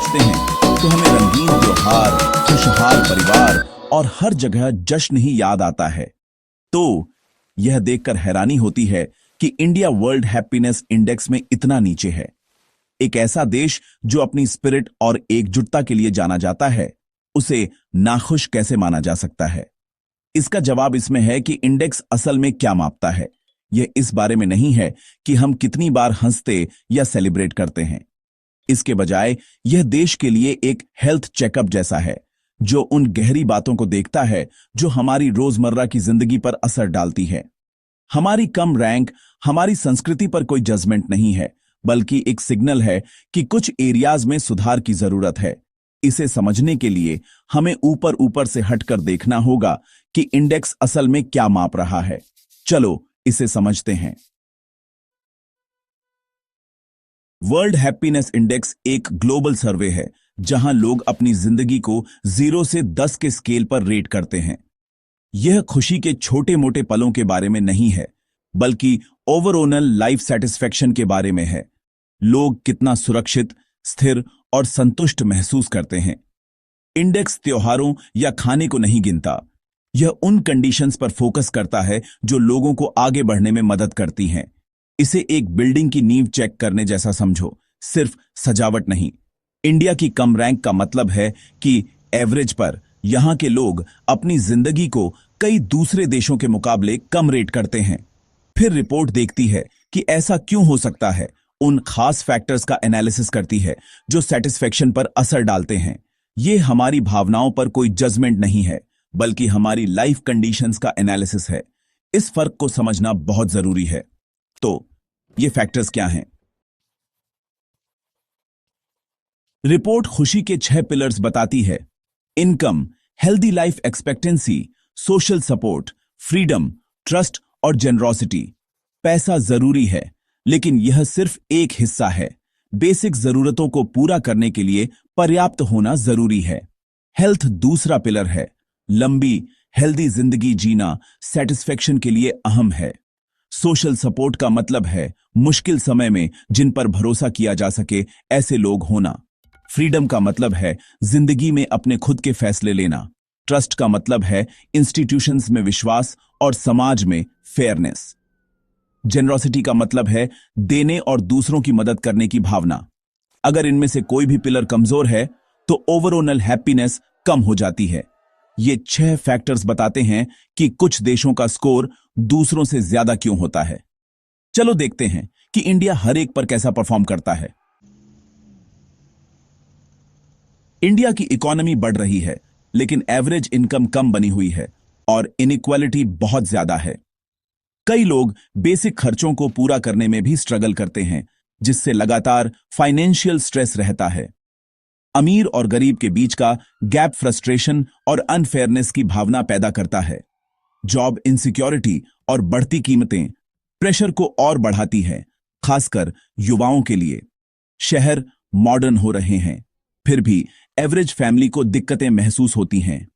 सोचते हैं तो हमें रंगीन त्योहार, खुशहाल परिवार और हर जगह जश्न ही याद आता है। तो यह देखकर हैरानी होती है कि इंडिया वर्ल्ड हैप्पीनेस इंडेक्स में इतना नीचे है। एक ऐसा देश जो अपनी स्पिरिट और एकजुटता के लिए जाना जाता है, उसे नाखुश कैसे माना जा सकता है? इसका जवाब इसमें है कि इंडेक्स असल में क्या मापता है। यह इस बारे में नहीं है कि हम कितनी बार हंसते या सेलिब्रेट करते हैं। इसके बजाय यह देश के लिए एक हेल्थ चेकअप जैसा है, जो उन गहरी बातों को देखता है जो हमारी रोजमर्रा की जिंदगी पर असर डालती है। हमारी कम रैंक हमारी संस्कृति पर कोई जजमेंट नहीं है, बल्कि एक सिग्नल है कि कुछ एरियाज में सुधार की जरूरत है। इसे समझने के लिए हमें ऊपर ऊपर से हटकर देखना होगा कि इंडेक्स असल में क्या माप रहा है। चलो इसे समझते हैं। वर्ल्ड हैप्पीनेस इंडेक्स एक ग्लोबल सर्वे है जहां लोग अपनी जिंदगी को 0 से 10 के स्केल पर रेट करते हैं। यह खुशी के छोटे मोटे पलों के बारे में नहीं है, बल्कि ओवरऑल लाइफ सेटिस्फैक्शन के बारे में है। लोग कितना सुरक्षित, स्थिर और संतुष्ट महसूस करते हैं। इंडेक्स त्योहारों या खाने को नहीं गिनता। यह उन कंडीशंस पर फोकस करता है जो लोगों को आगे बढ़ने में मदद करती हैं। इसे एक बिल्डिंग की नींव चेक करने जैसा समझो, सिर्फ सजावट नहीं। इंडिया की कम रैंक का मतलब है कि एवरेज पर यहां के लोग अपनी जिंदगी को कई दूसरे देशों के मुकाबले कम रेट करते हैं। फिर रिपोर्ट देखती है कि ऐसा क्यों हो सकता है, उन खास फैक्टर्स का एनालिसिस करती है जो सेटिस्फेक्शन पर असर डालते हैं। यह हमारी भावनाओं पर कोई जजमेंट नहीं है, बल्कि हमारी लाइफ कंडीशंस का एनालिसिस है। इस फर्क को समझना बहुत जरूरी है। तो ये फैक्टर्स क्या हैं? रिपोर्ट खुशी के 6 पिलर्स बताती है। Income, healthy life expectancy, social support, freedom, trust और जेनरोसिटी। पैसा जरूरी है, लेकिन यह सिर्फ एक हिस्सा है। बेसिक जरूरतों को पूरा करने के लिए पर्याप्त होना जरूरी है। हेल्थ दूसरा पिलर है। लंबी हेल्दी जिंदगी जीना सेटिस्फेक्शन के लिए अहम है। सोशल सपोर्ट का मतलब है मुश्किल समय में जिन पर भरोसा किया जा सके ऐसे लोग होना। फ्रीडम का मतलब है जिंदगी में अपने खुद के फैसले लेना। ट्रस्ट का मतलब है इंस्टीट्यूशंस में विश्वास और समाज में फेयरनेस। जेनरोसिटी का मतलब है देने और दूसरों की मदद करने की भावना। अगर इनमें से कोई भी पिलर कमजोर है तो ओवरऑल हैप्पीनेस कम हो जाती है। ये 6 फैक्टर्स बताते हैं कि कुछ देशों का स्कोर दूसरों से ज्यादा क्यों होता है। चलो देखते हैं कि इंडिया हर एक पर कैसा परफॉर्म करता है। इंडिया की इकोनॉमी बढ़ रही है, लेकिन एवरेज इनकम कम बनी हुई है और इनइक्वालिटी बहुत ज्यादा है। कई लोग बेसिक खर्चों को पूरा करने में भी स्ट्रगल करते हैं, जिससे लगातार फाइनेंशियल स्ट्रेस रहता है। अमीर और गरीब के बीच का गैप फ्रस्ट्रेशन और अनफेयरनेस की भावना पैदा करता है। जॉब इनसिक्योरिटी और बढ़ती कीमतें प्रेशर को और बढ़ाती है, खासकर युवाओं के लिए। शहर मॉडर्न हो रहे हैं, फिर भी एवरेज फैमिली को दिक्कतें महसूस होती हैं।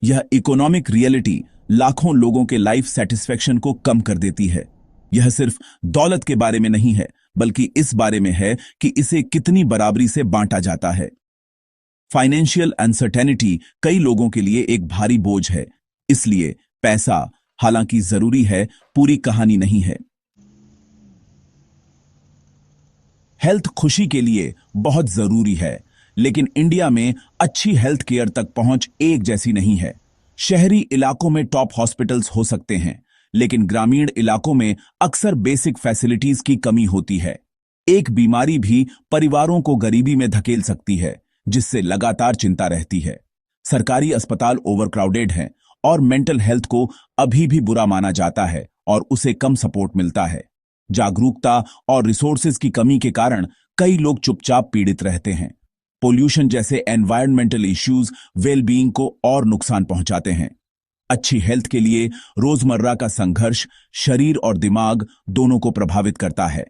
यह इकोनॉमिक रियलिटी लाखों लोगों के लाइफ सेटिस्फेक्शन को कम कर देती है। यह सिर्फ दौलत के बारे में नहीं है, बल्कि इस बारे में है कि इसे कितनी बराबरी से बांटा जाता है। फाइनेंशियल अनसर्टेनिटी कई लोगों के लिए एक भारी बोझ है, इसलिए पैसा हालांकि जरूरी है, पूरी कहानी नहीं है। हेल्थ खुशी के लिए बहुत जरूरी है, लेकिन इंडिया में अच्छी हेल्थ केयर तक पहुंच एक जैसी नहीं है। शहरी इलाकों में टॉप हॉस्पिटल्स हो सकते हैं, लेकिन ग्रामीण इलाकों में अक्सर बेसिक फैसिलिटीज की कमी होती है। एक बीमारी भी परिवारों को गरीबी में धकेल सकती है, जिससे लगातार चिंता रहती है। सरकारी अस्पताल ओवरक्राउडेड हैं और मेंटल हेल्थ को अभी भी बुरा माना जाता है और उसे कम सपोर्ट मिलता है। जागरूकता और रिसोर्सेज की कमी के कारण कई लोग चुपचाप पीड़ित रहते हैं। पोल्यूशन जैसे एनवायरमेंटल इश्यूज वेलबीइंग को और नुकसान पहुंचाते हैं। अच्छी हेल्थ के लिए रोजमर्रा का संघर्ष शरीर और दिमाग दोनों को प्रभावित करता है।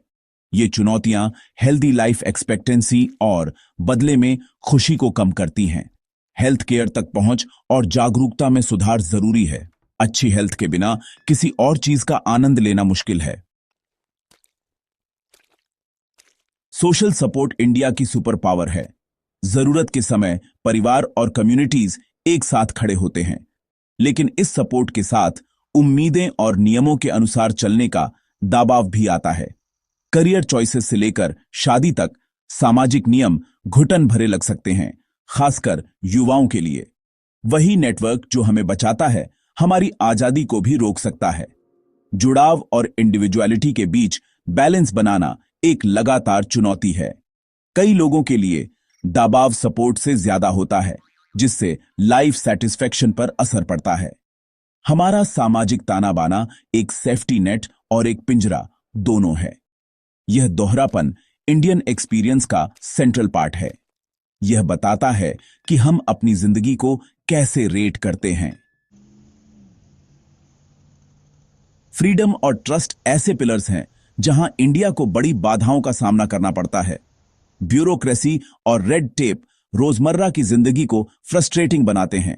ये चुनौतियां हेल्दी लाइफ एक्सपेक्टेंसी और बदले में खुशी को कम करती हैं। हेल्थ केयर तक पहुंच और जागरूकता में सुधार जरूरी है। अच्छी हेल्थ के बिना किसी और चीज का आनंद लेना मुश्किल है। सोशल सपोर्ट इंडिया की सुपर पावर है। जरूरत के समय परिवार और कम्युनिटीज एक साथ खड़े होते हैं। लेकिन इस सपोर्ट के साथ उम्मीदें और नियमों के अनुसार चलने का दबाव भी आता है। करियर चॉइसेस से लेकर शादी तक सामाजिक नियम घुटन भरे लग सकते हैं, खासकर युवाओं के लिए। वही नेटवर्क जो हमें बचाता है, हमारी आजादी को भी रोक सकता है। जुड़ाव और इंडिविजुअलिटी के बीच बैलेंस बनाना एक लगातार चुनौती है। कई लोगों के लिए दबाव सपोर्ट से ज्यादा होता है, जिससे लाइफ सेटिस्फेक्शन पर असर पड़ता है। हमारा सामाजिक ताना बाना एक सेफ्टी नेट और एक पिंजरा दोनों है। यह दोहरापन इंडियन एक्सपीरियंस का सेंट्रल पार्ट है। यह बताता है कि हम अपनी जिंदगी को कैसे रेट करते हैं। फ्रीडम और ट्रस्ट ऐसे पिलर्स हैं जहां इंडिया को बड़ी बाधाओं का सामना करना पड़ता है। ब्यूरोक्रेसी और रेड टेप रोजमर्रा की जिंदगी को फ्रस्ट्रेटिंग बनाते हैं।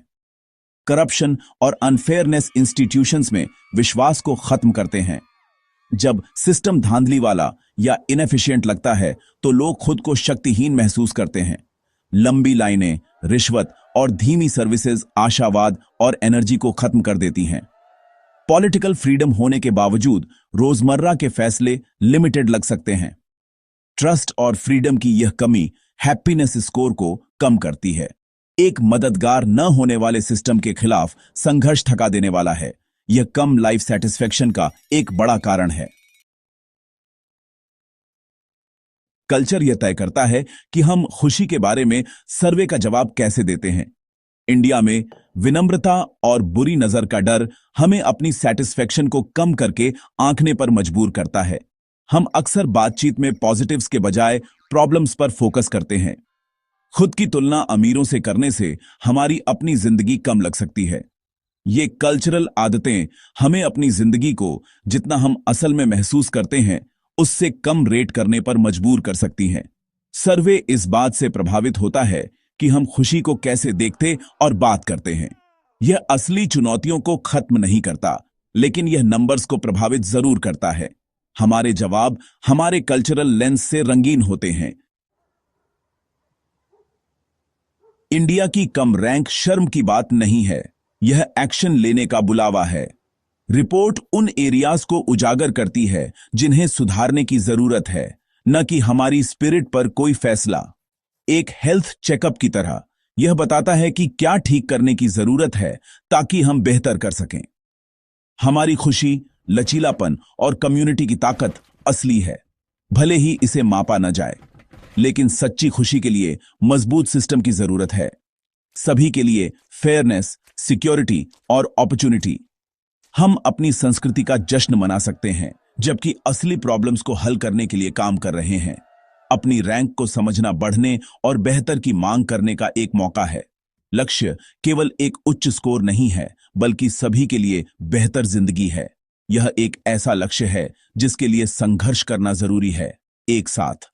करप्शन और अनफेयरनेस इंस्टीट्यूशंस में विश्वास को खत्म करते हैं। जब सिस्टम धांधली वाला या इनएफिशिएंट लगता है तो लोग खुद को शक्तिहीन महसूस करते हैं। लंबी लाइनें, रिश्वत और धीमी सर्विसेज आशावाद और एनर्जी को खत्म कर देती हैं। पॉलिटिकल फ्रीडम होने के बावजूद रोजमर्रा के फैसले लिमिटेड लग सकते हैं। ट्रस्ट और फ्रीडम की यह कमी हैप्पीनेस स्कोर को कम करती है। एक मददगार न होने वाले सिस्टम के खिलाफ संघर्ष थका देने वाला है। यह कम लाइफ सेटिस्फेक्शन का एक बड़ा कारण है। कल्चर यह तय करता है कि हम खुशी के बारे में सर्वे का जवाब कैसे देते हैं। इंडिया में विनम्रता और बुरी नजर का डर हमें अपनी सेटिस्फेक्शन को कम करके आंकने पर मजबूर करता है। हम अक्सर बातचीत में पॉजिटिव्स के बजाय प्रॉब्लम्स पर फोकस करते हैं। खुद की तुलना अमीरों से करने से हमारी अपनी जिंदगी कम लग सकती है। ये कल्चरल आदतें हमें अपनी जिंदगी को जितना हम असल में महसूस करते हैं उससे कम रेट करने पर मजबूर कर सकती हैं। सर्वे इस बात से प्रभावित होता है कि हम खुशी को कैसे देखते और बात करते हैं। यह असली चुनौतियों को खत्म नहीं करता, लेकिन यह नंबर्स को प्रभावित जरूर करता है। हमारे जवाब हमारे कल्चरल लेंस से रंगीन होते हैं। इंडिया की कम रैंक शर्म की बात नहीं है, यह एक्शन लेने का बुलावा है। रिपोर्ट उन एरियाज को उजागर करती है जिन्हें सुधारने की जरूरत है, न कि हमारी स्पिरिट पर कोई फैसला। एक हेल्थ चेकअप की तरह यह बताता है कि क्या ठीक करने की जरूरत है ताकि हम बेहतर कर सकें। हमारी खुशी, लचीलापन और कम्युनिटी की ताकत असली है, भले ही इसे मापा न जाए। लेकिन सच्ची खुशी के लिए मजबूत सिस्टम की जरूरत है, सभी के लिए फेयरनेस, सिक्योरिटी और अपॉर्चुनिटी। हम अपनी संस्कृति का जश्न मना सकते हैं, जबकि असली प्रॉब्लम्स को हल करने के लिए काम कर रहे हैं। अपनी रैंक को समझना बढ़ने और बेहतर की मांग करने का एक मौका है। लक्ष्य केवल एक उच्च स्कोर नहीं है, बल्कि सभी के लिए बेहतर जिंदगी है। यह एक ऐसा लक्ष्य है जिसके लिए संघर्ष करना जरूरी है, एक साथ।